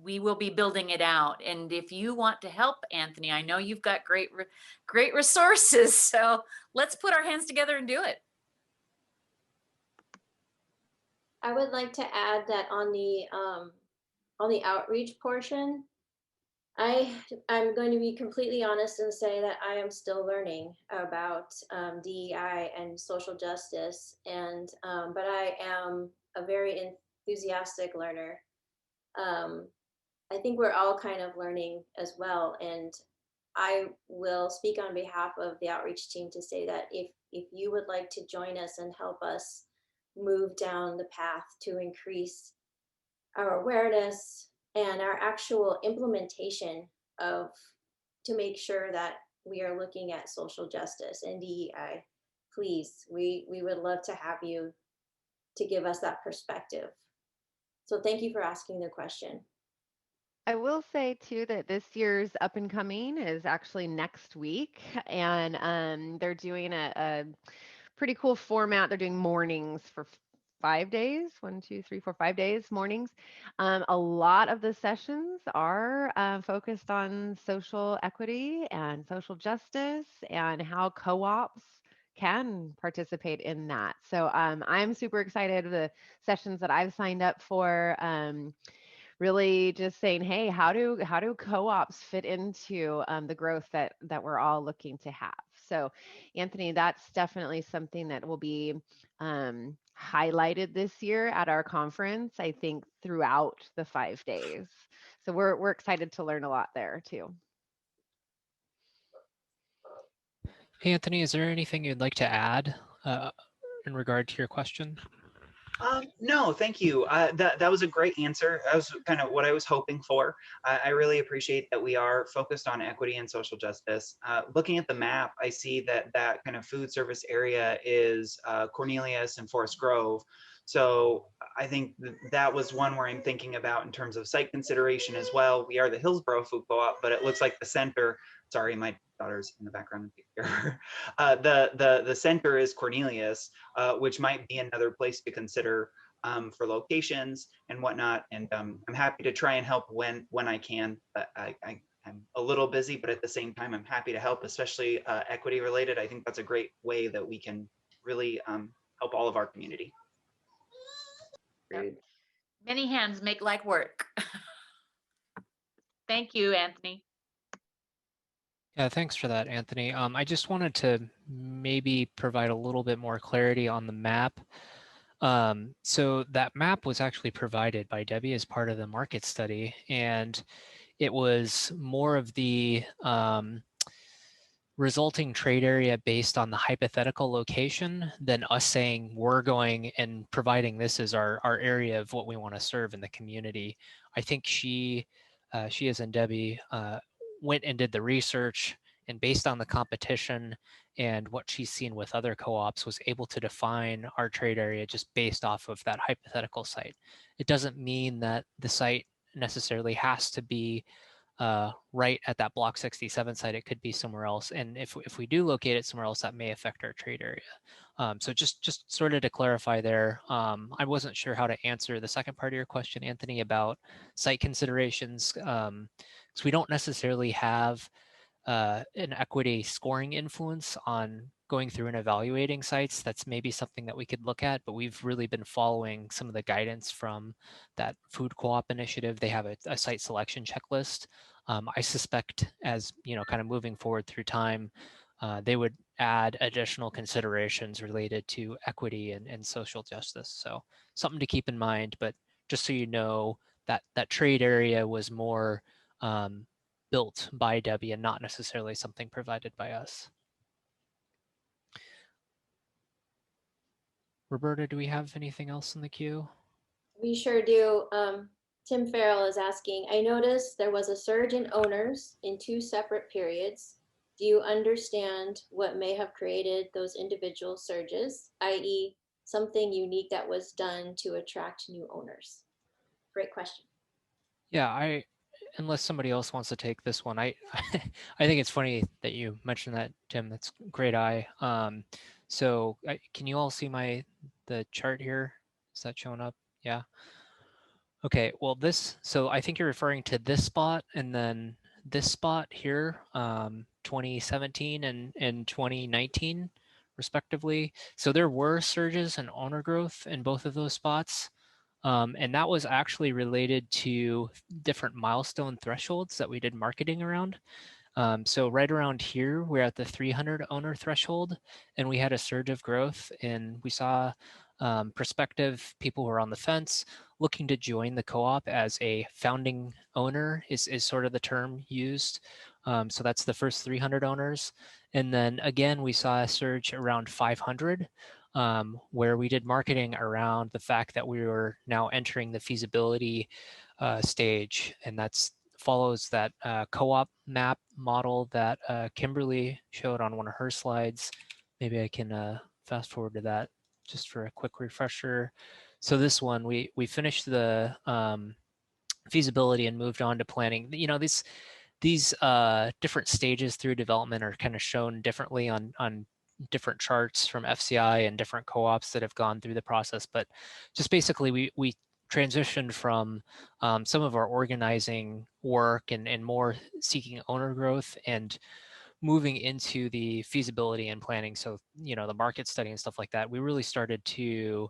we will be building it out. And if you want to help, Anthony, I know you've got great resources. So let's put our hands together and do it. I would like to add that on the outreach portion, I'm going to be completely honest and say that I am still learning about DEI and social justice, and but I am a very enthusiastic learner. I think we're all kind of learning as well, and I will speak on behalf of the outreach team to say that if you would like to join us and help us move down the path to increase our awareness and our actual implementation to make sure that we are looking at social justice and DEI, please, we would love to have you to give us that perspective. So thank you for asking the question. I will say too that this year's up and coming is actually next week, and they're doing a pretty cool format. They're doing mornings for 5 days, 1, 2, 3, 4, 5 days, mornings. A lot of the sessions are focused on social equity and social justice and how co-ops can participate in that. So I'm super excited. The sessions that I've signed up for, really just saying, hey, how do co-ops fit into the growth that we're all looking to have? So Anthony, that's definitely something that will be highlighted this year at our conference, I think, throughout the 5 days. So we're excited to learn a lot there too. Hey, Anthony, is there anything you'd like to add in regard to your question? No, thank you. That was a great answer. That was kind of what I was hoping for. I really appreciate that we are focused on equity and social justice. Looking at the map, I see that kind of food service area is Cornelius and Forest Grove. So I think that was one where I'm thinking about in terms of site consideration as well. We are the Hillsborough Food Co-op, but it looks like the center, sorry, my daughter's in the background here. The center is Cornelius, which might be another place to consider for locations and whatnot. And I'm happy to try and help when I can. I'm a little busy, but at the same time, I'm happy to help, especially equity related. I think that's a great way that we can really help all of our community. Great. Many hands make light work. Thank you, Anthony. Yeah, thanks for that, Anthony. I just wanted to maybe provide a little bit more clarity on the map. So that map was actually provided by Debbie as part of the market study, and it was more of the resulting trade area based on the hypothetical location than us saying we're going and providing this as our area of what we want to serve in the community. I think she as in Debbie, went and did the research, and based on the competition and what she's seen with other co-ops, was able to define our trade area just based off of that hypothetical site. It doesn't mean that the site necessarily has to be right at that block 67 site. It could be somewhere else, and if we do locate it somewhere else, that may affect our trade area. So just sort of to clarify there, I wasn't sure how to answer the second part of your question, Anthony, about site considerations, because we don't necessarily have an equity scoring influence on going through and evaluating sites. That's maybe something that we could look at, but we've really been following some of the guidance from that food co-op initiative. They have a site selection checklist. I suspect, as you know, kind of moving forward through time, they would add additional considerations related to equity and social justice. So something to keep in mind, but just so you know, that trade area was more built by Debbie and not necessarily something provided by us. Roberta, do we have anything else in the queue? We sure do. Tim Farrell is asking, I noticed there was a surge in owners in 2 separate periods. Do you understand what may have created those individual surges, i.e. something unique that was done to attract new owners? Great question. Yeah, unless somebody else wants to take this one, I I think it's funny that you mentioned that, Tim. That's great eye. So can you all see the chart here? Is that showing up? Yeah. Okay, well so I think you're referring to this spot and then this spot here, 2017 and 2019 respectively. So there were surges in owner growth in both of those spots. And that was actually related to different milestone thresholds that we did marketing around. So right around here, we're at the 300 owner threshold, and we had a surge of growth, and we saw prospective people who are on the fence looking to join the co-op as a founding owner is sort of the term used. So that's the first 300 owners. And then again, we saw a surge around 500, where we did marketing around the fact that we were now entering the feasibility stage, and that's follows that co-op map model that Kimberly showed on one of her slides. Maybe I can fast forward to that just for a quick refresher. So this one, we finished the feasibility and moved on to planning. You know, these different stages through development are kind of shown differently on different charts from FCI and different co-ops that have gone through the process. But just basically, we transitioned from some of our organizing work and more seeking owner growth and moving into the feasibility and planning. So, you know, the market study and stuff like that, we really started to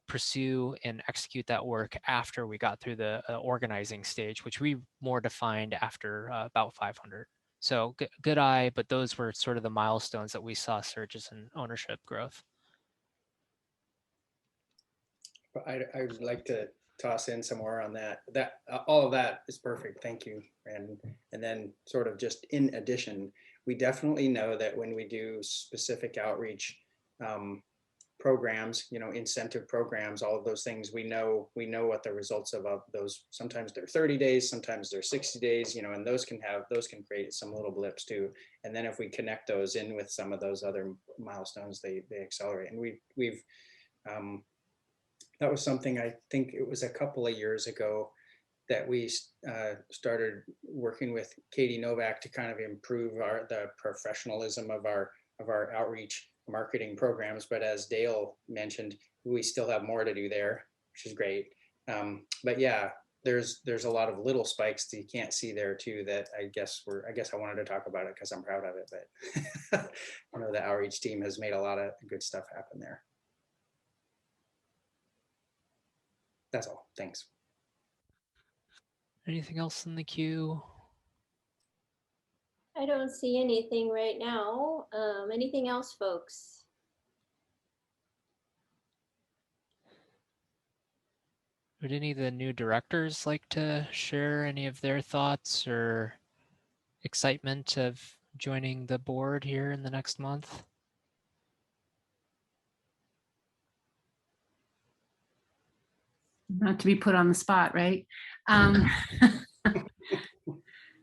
pursue and execute that work after we got through the organizing stage, which we more defined after about 500. So good eye, but those were sort of the milestones that we saw surges in ownership growth. I would like to toss in some more on that. All of that is perfect. Thank you, Brandon. And then sort of just in addition, we definitely know that when we do specific outreach programs, you know, incentive programs, all of those things, we know what the results of those. Sometimes they're 30 days, sometimes they're 60 days, you know, and those can create some little blips too. And then if we connect those in with some of those other milestones, they accelerate. And we've that was something, I think it was a couple of years ago that we started working with Katie Novak to kind of improve the professionalism of our outreach marketing programs. But as Dale mentioned, we still have more to do there, which is great. But yeah, there's a lot of little spikes that you can't see there too, that I guess I wanted to talk about it because I'm proud of it. But I know the outreach team has made a lot of good stuff happen there. That's all. Thanks. Anything else in the queue? I don't see anything right now. Anything else, folks? Would any of the new directors like to share any of their thoughts or excitement of joining the board here in the next month? Not to be put on the spot, right?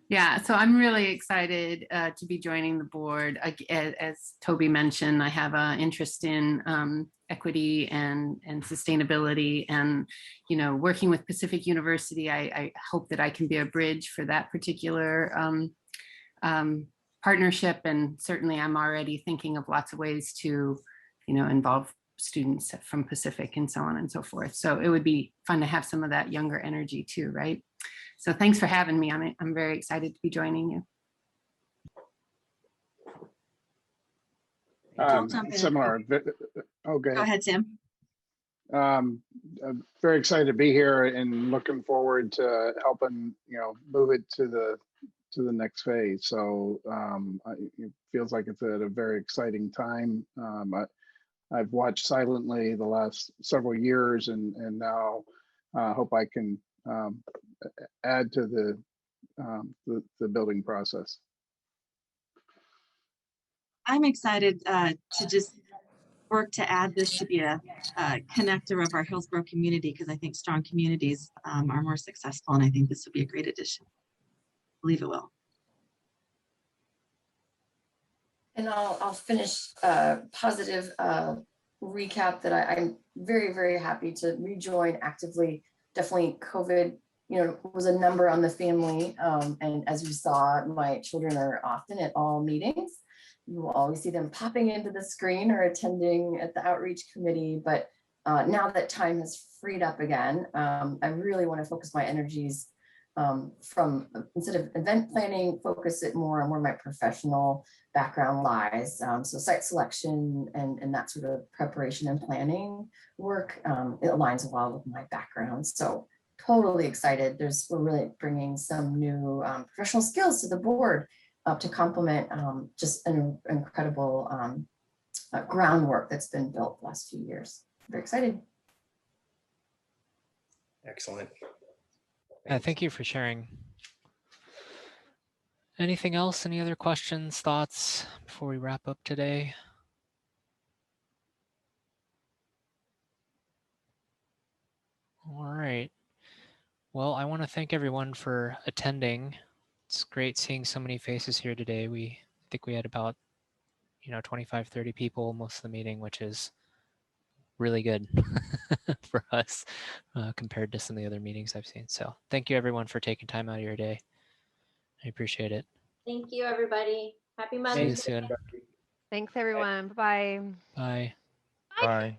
Yeah, so I'm really excited to be joining the board. As Toby mentioned, I have an interest in equity and sustainability, and working with Pacific University. I hope that I can be a bridge for that particular partnership, and certainly I'm already thinking of lots of ways to involve students from Pacific and so on and so forth. So it would be fun to have some of that younger energy too, right? So thanks for having me. I'm very excited to be joining you. Similar. Okay. Go ahead, Sam. I'm very excited to be here and looking forward to helping move it to the next phase. So it feels like it's at a very exciting time. I've watched silently the last several years, and now hope I can add to the building process. I'm excited to just work to add this to be a connector of our Hillsborough community, because I think strong communities are more successful, and I think this would be a great addition. I believe it will. And I'll finish positive recap that I'm very, very happy to rejoin actively. Definitely COVID, was a number on the family. And as you saw, my children are often at all meetings. You will always see them popping into the screen or attending at the outreach committee. But now that time has freed up again, I really want to focus my energies from, instead of event planning, focus it more on where my professional background lies. So site selection and that sort of preparation and planning work, it aligns well with my background. So totally excited. We're really bringing some new professional skills to the board to complement just an incredible groundwork that's been built the last few years. Very excited. Excellent. Thank you for sharing. Anything else? Any other questions, thoughts before we wrap up today? All right. Well, I want to thank everyone for attending. It's great seeing so many faces here today. I think we had about 25, 30 people most of the meeting, which is really good for us compared to some of the other meetings I've seen. So thank you everyone for taking time out of your day. I appreciate it. Thank you, everybody. Happy Mother's See you Day. soon. Thanks, everyone. Bye-bye. Bye. Bye.